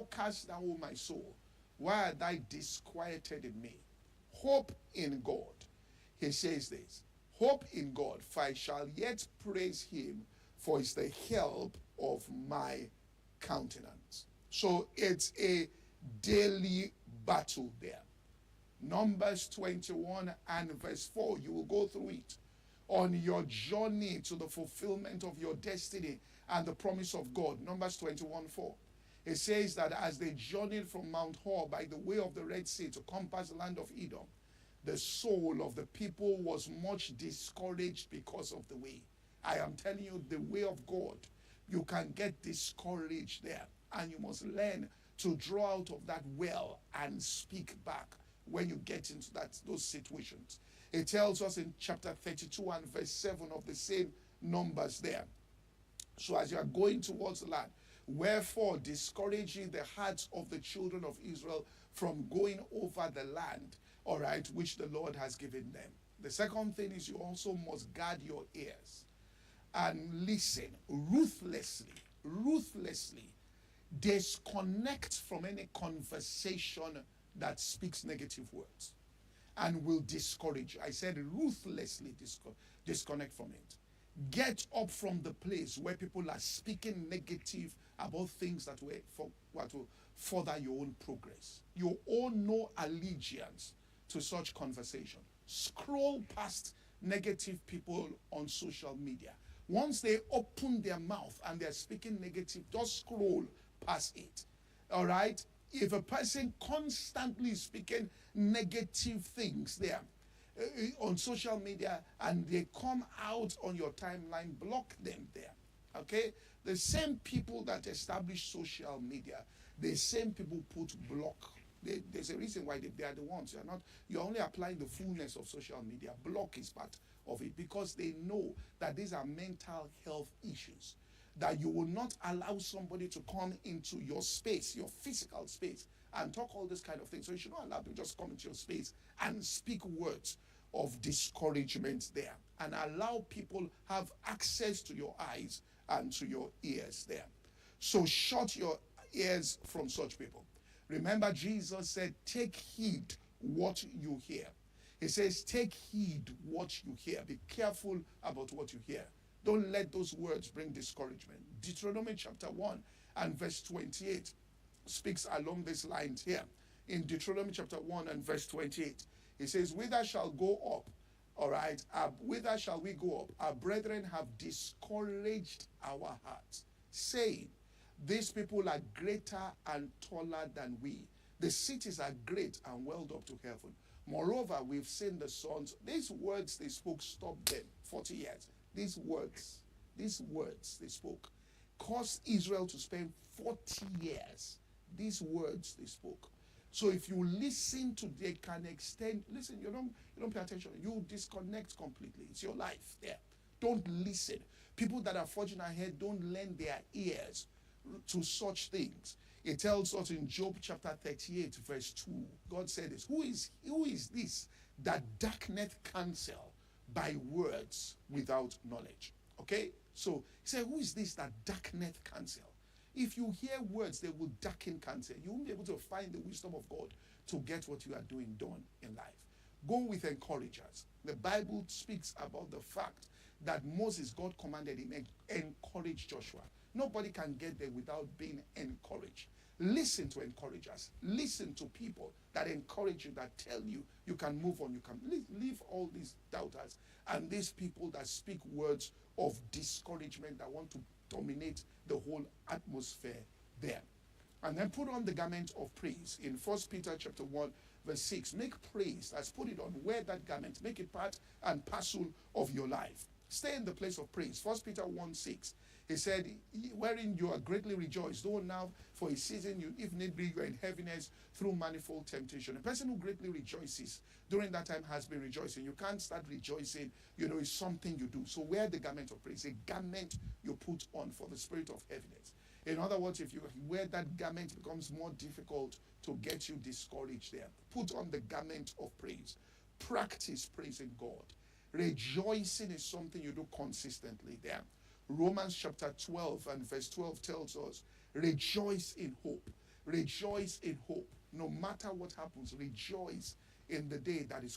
thou cast down, O my soul? Why art thou disquieted in me? Hope in God. He says this, hope in God, for I shall yet praise him, for it's the help of my countenance. So it's a daily battle there. Numbers 21 and verse 4, you will go through it. On your journey to the fulfillment of your destiny and the promise of God. Numbers 21:4. It says that as they journeyed from Mount Hor by the way of the Red Sea to compass the land of Edom, the soul of the people was much discouraged because of the way. I am telling you, the way of God, you can get discouraged there. And you must learn to draw out of that well and speak back when you get into those situations. It tells us in chapter 32 and verse 7 of the same Numbers there. So as you are going towards the land, wherefore discouraging the hearts of the children of Israel from going over the land, all right, which the Lord has given them. The second thing is you also must guard your ears and listen ruthlessly, disconnect from any conversation that speaks negative words and will discourage you. I said ruthlessly disconnect from it. Get up from the place where people are speaking negative about things that will further your own progress. You owe no allegiance to such conversation. Scroll past negative people on social media. Once they open their mouth and they're speaking negative, just scroll past it. All right? If a person constantly speaking negative things there on social media and they come out on your timeline, block them there. Okay? The same people that establish social media, the same people put block. There's a reason why they are the ones. You're only applying the fullness of social media. Block is part of it because they know that these are mental health issues. That you will not allow somebody to come into your space, your physical space, and talk all this kind of thing. So you should not allow them to just come into your space and speak words of discouragement there. And allow people have access to your eyes and to your ears there. So shut your ears from such people. Remember, Jesus said, take heed what you hear. He says, take heed what you hear. Be careful about what you hear. Don't let those words bring discouragement. Deuteronomy chapter 1 and verse 28 speaks along these lines here. In Deuteronomy chapter 1 and verse 28, it says, whither shall go up, all right, whither shall we go up? Our brethren have discouraged our hearts, saying, these people are greater and taller than we. The cities are great and welled up to heaven. Moreover, we've seen the sons. These words they spoke stopped them 40 years. These words they spoke caused Israel to spend 40 years. These words they spoke. So if you listen to, they can extend. Listen, you don't pay attention. You disconnect completely. It's your life there. Don't listen. People that are forging ahead don't lend their ears to such things. It tells us in Job chapter 38 verse 2. God said this. Who is this that darkeneth counsel by words without knowledge? Okay? So he said, who is this that darkeneth counsel? If you hear words, they will darken counsel. You won't be able to find the wisdom of God to get what you are doing done in life. Go with encouragers. The Bible speaks about the fact that Moses, God commanded him, encourage Joshua. Nobody can get there without being encouraged. Listen to encouragers. Listen to people that encourage you, that tell you you can move on. You can leave all these doubters and these people that speak words of discouragement that want to dominate the whole atmosphere there. And then put on the garment of praise. In 1 Peter chapter 1, verse 6, make praise. Let's put it on. Wear that garment. Make it part and parcel of your life. Stay in the place of praise. 1 Peter 1, 6. He said, wherein you are greatly rejoiced, though now for a season, you, if need be, you are in heaviness through manifold temptation. A person who greatly rejoices during that time has been rejoicing. You can't start rejoicing, it's something you do. So wear the garment of praise, a garment you put on for the spirit of heaviness. In other words, if you wear that garment, it becomes more difficult to get you discouraged there. Put on the garment of praise. Practice praising God. Rejoicing is something you do consistently there. Romans chapter 12 and verse 12 tells us, rejoice in hope. Rejoice in hope. No matter what happens, rejoice in the day that is